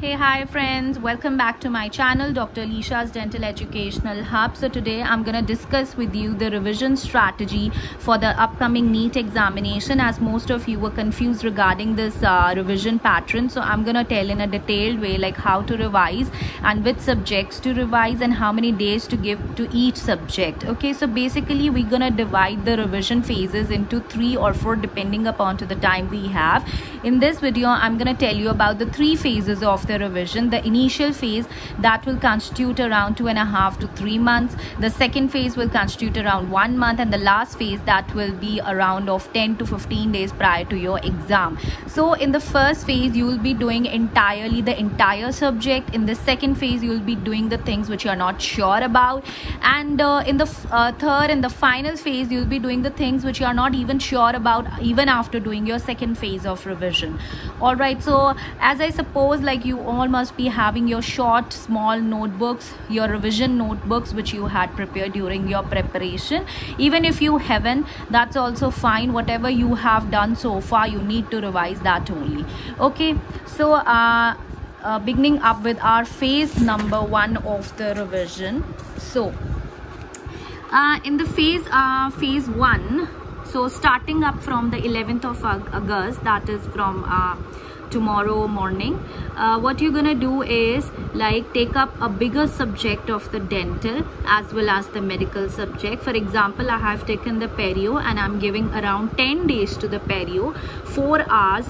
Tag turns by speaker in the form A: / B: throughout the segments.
A: Hey, hi friends, welcome back to my channel, Dr. Alisha's Dental Educational Hub. So today I'm going to discuss with you the revision strategy for the upcoming NEET examination, as most of you were confused regarding this revision pattern. So I'm going to tell in a detailed way like how to revise and which subjects to revise and how many days to give to each subject. Okay, so basically we're going to divide the revision phases into 3 or 4 depending upon to the time we have. In this video I'm going to tell you about the 3 phases of the revision. The initial phase, that will constitute around 2.5 to 3 months. The second phase will constitute around 1 month, and the last phase, that will be around of 10 to 15 days prior to your exam. So in the first phase you will be doing entirely the entire subject. In the second phase you will be doing the things which you are not sure about, and in the third and the final phase you will be doing the things which you are not even sure about even after doing your second phase of revision. All right, so as I suppose, like, you all must be having your short small notebooks, your revision notebooks which you had prepared during your preparation. Even if you haven't, that's also fine. Whatever you have done so far, you need to revise that only. Okay, so beginning up with our phase number 1 of the revision. So in the phase 1, so starting up from the 11th of August, that is from tomorrow morning, what you're gonna do is like take up a bigger subject of the dental as well as the medical subject. For example, I have taken the perio and I'm giving around 10 days to the perio, 4 hours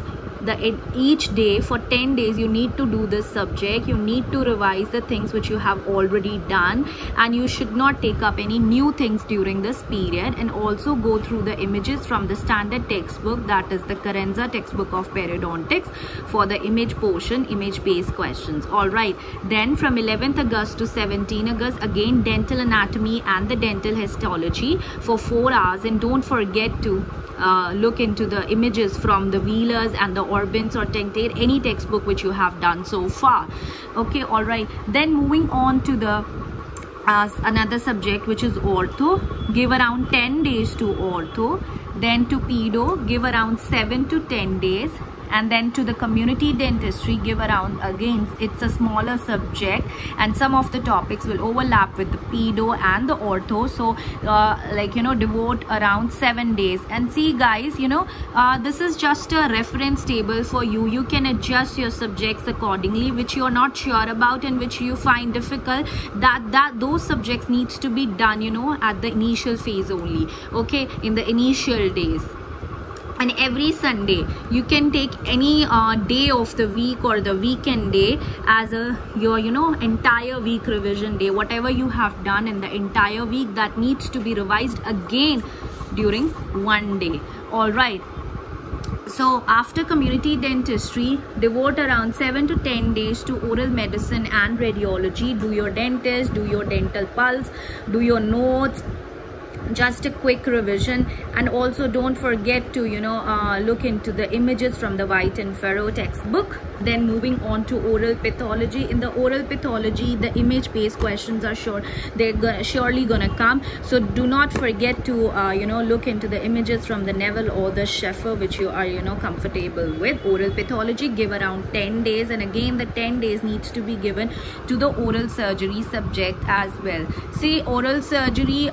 A: each day. For 10 days you need to do this subject. You need to revise the things which you have already done, and you should not take up any new things during this period, and also go through the images from the standard textbook, that is the Carenza textbook of periodontics, for the image portion, image based questions. All right, then from 11th August to 17 August, again dental anatomy and the dental histology for 4 hours, and don't forget to look into the images from the Wheelers and the Orbins or Tentate, any textbook which you have done so far. Okay, all right, then moving on to the another subject which is ortho, give around 10 days to ortho. Then to pedo, give around 7 to 10 days. And then to the community dentistry, give around, again it's a smaller subject and some of the topics will overlap with the pedo and the ortho, so devote around 7 days. And see guys, this is just a reference table for you. You can adjust your subjects accordingly, which you are not sure about and which you find difficult, that those subjects needs to be done at the initial phase only, okay, in the initial days. And every Sunday you can take any day of the week or the weekend day as your entire week revision day. Whatever you have done in the entire week, that needs to be revised again during one day. All right, so after community dentistry, devote around 7 to 10 days to oral medicine and radiology. Do your dentist, do your dental pulse, do your notes, just a quick revision. And also don't forget to look into the images from the White and Farrow textbook. Then moving on to oral pathology. In the oral pathology, the image based questions are surely gonna come, so do not forget to look into the images from the Neville or the Sheffer, which you are comfortable with. Oral pathology, give around 10 days, and again the 10 days needs to be given to the oral surgery subject as well. See, oral surgery,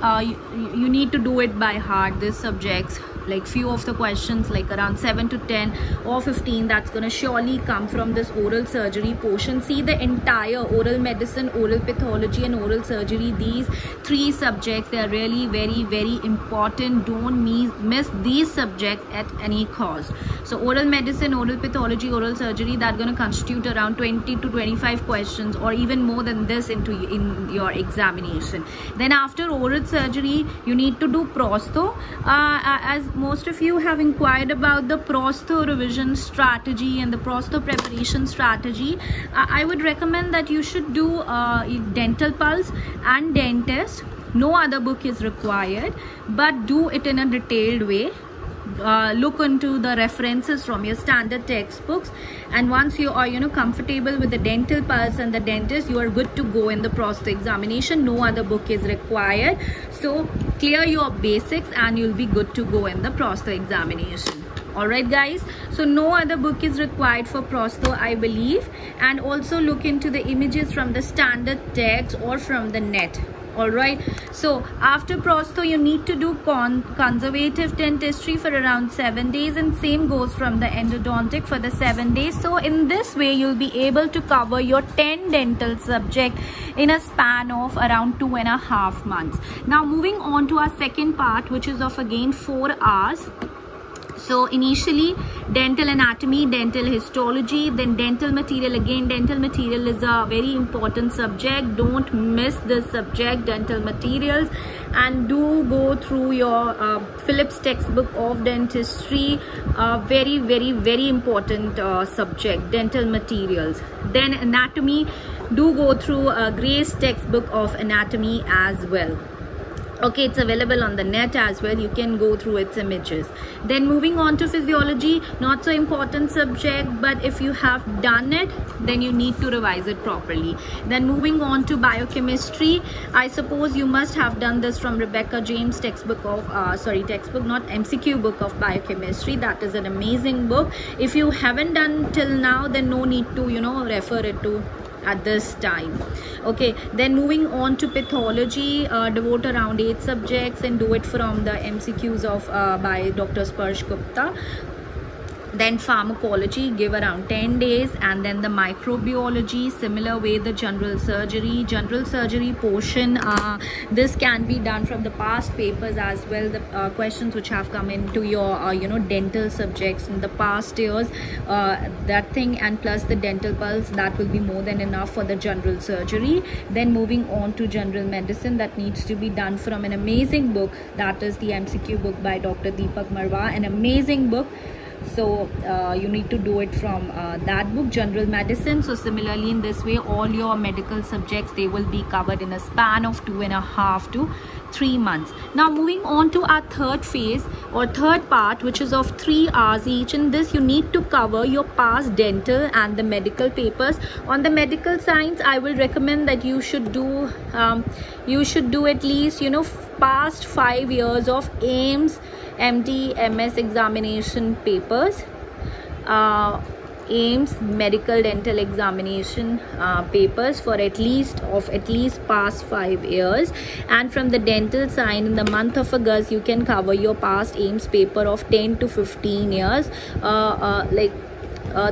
A: you need to do it by heart. This subjects, like few of the questions like around 7 to 10 or 15, that's gonna surely come from this oral surgery portion. See, the entire oral medicine, oral pathology and oral surgery, these 3 subjects, they are really very, very important. Don't miss these subjects at any cost. So oral medicine, oral pathology, oral surgery, that's going to constitute around 20 to 25 questions or even more than this in your examination. Then after oral surgery you need to do prostho. As most of you have inquired about the prostho revision strategy and the prostho preparation strategy, I would recommend that you should do dental pulse and dentist. No other book is required, but do it in a detailed way. Look into the references from your standard textbooks, and once you are comfortable with the dental pulse and the dentist, you are good to go in the prostho examination. No other book is required, so clear your basics and you'll be good to go in the prostho examination. Alright guys, so no other book is required for prostho, I believe. And also look into the images from the standard text or from the net. Alright, so after prostho you need to do conservative dentistry for around 7 days, and same goes from the endodontic for the 7 days. So in this way you'll be able to cover your 10 dental subject in a span of around 2.5 months. Now moving on to our second part, which is of again 4 hours. So initially dental anatomy, dental histology, then dental material. Again, dental material is a very important subject. Don't miss this subject, dental materials, and do go through your Phillips textbook of dentistry. Very, very, very important subject, dental materials. Then anatomy, do go through Gray's textbook of anatomy as well. Okay, it's available on the net as well. You can go through its images. Then moving on to physiology, not so important subject, but if you have done it, then you need to revise it properly. Then moving on to biochemistry, I suppose you must have done this from Rebecca James textbook of MCQ book of biochemistry. That is an amazing book. If you haven't done till now, then no need to refer it to at this time. Okay, then moving on to pathology, devote around 8 subjects and do it from the MCQs of by Dr. Sparsh Gupta. Then pharmacology, give around 10 days, and then the microbiology, similar way the general surgery portion, this can be done from the past papers as well. The questions which have come into your dental subjects in the past years, that thing, and plus the dental pulse, that will be more than enough for the general surgery. Then moving on to general medicine, that needs to be done from an amazing book, that is the MCQ book by Dr. Deepak Marwa, an amazing book. So you need to do it from that book, general medicine. So similarly, in this way, all your medical subjects, they will be covered in a span of 2.5 to 3 months. Now moving on to our third phase or third part, which is of 3 hours each. In this you need to cover your past dental and the medical papers. On the medical science, I will recommend that you should do at least past 5 years of AIMS, MD, MS examination papers, AIMS medical dental examination papers for at least past 5 years. And from the dental side, in the month of August, you can cover your past AIMS paper of 10 to 15 years.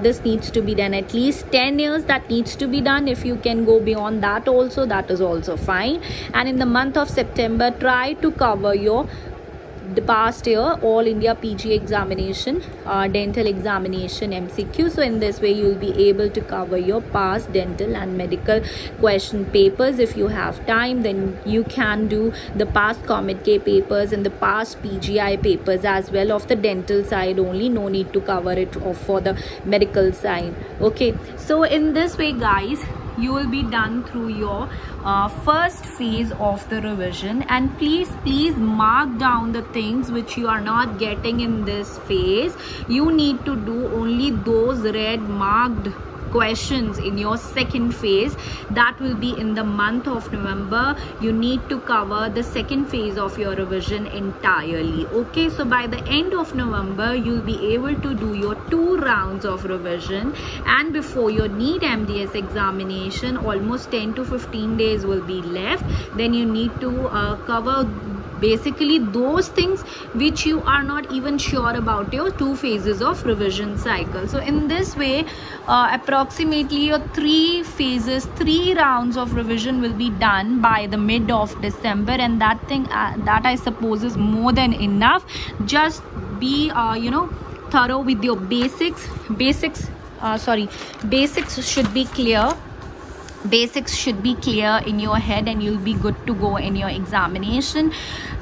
A: This needs to be done at least 10 years. That needs to be done. If you can go beyond that also, that is also fine. And in the month of September, try to cover the past year All India PG examination, dental examination MCQ. So in this way you will be able to cover your past dental and medical question papers. If you have time, then you can do the past COMEDK papers and the past PGI papers as well of the dental side only. No need to cover it for the medical side. Okay, so in this way guys, you will be done through your first phase of the revision. And please mark down the things which you are not getting in this phase. You need to do only those red marked questions in your second phase. That will be in the month of November. You need to cover the second phase of your revision entirely. Okay, so by the end of November you'll be able to do your 2 rounds of revision, and before your NEET MDS examination, almost 10 to 15 days will be left. Then you need to cover basically those things which you are not even sure about your 2 phases of revision cycle. So in this way, approximately your 3 phases, 3 rounds of revision will be done by the mid of December, and that thing that I suppose is more than enough. Just be thorough with your basics should be clear. Basics should be clear in your head, and you'll be good to go in your examination.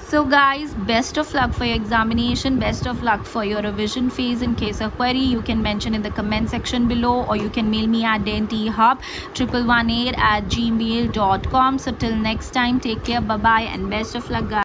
A: So guys, best of luck for your examination, best of luck for your revision phase. In case of query, you can mention in the comment section below, or you can mail me at dentehub1118@gmail.com. So till next time, take care, bye bye, and best of luck guys.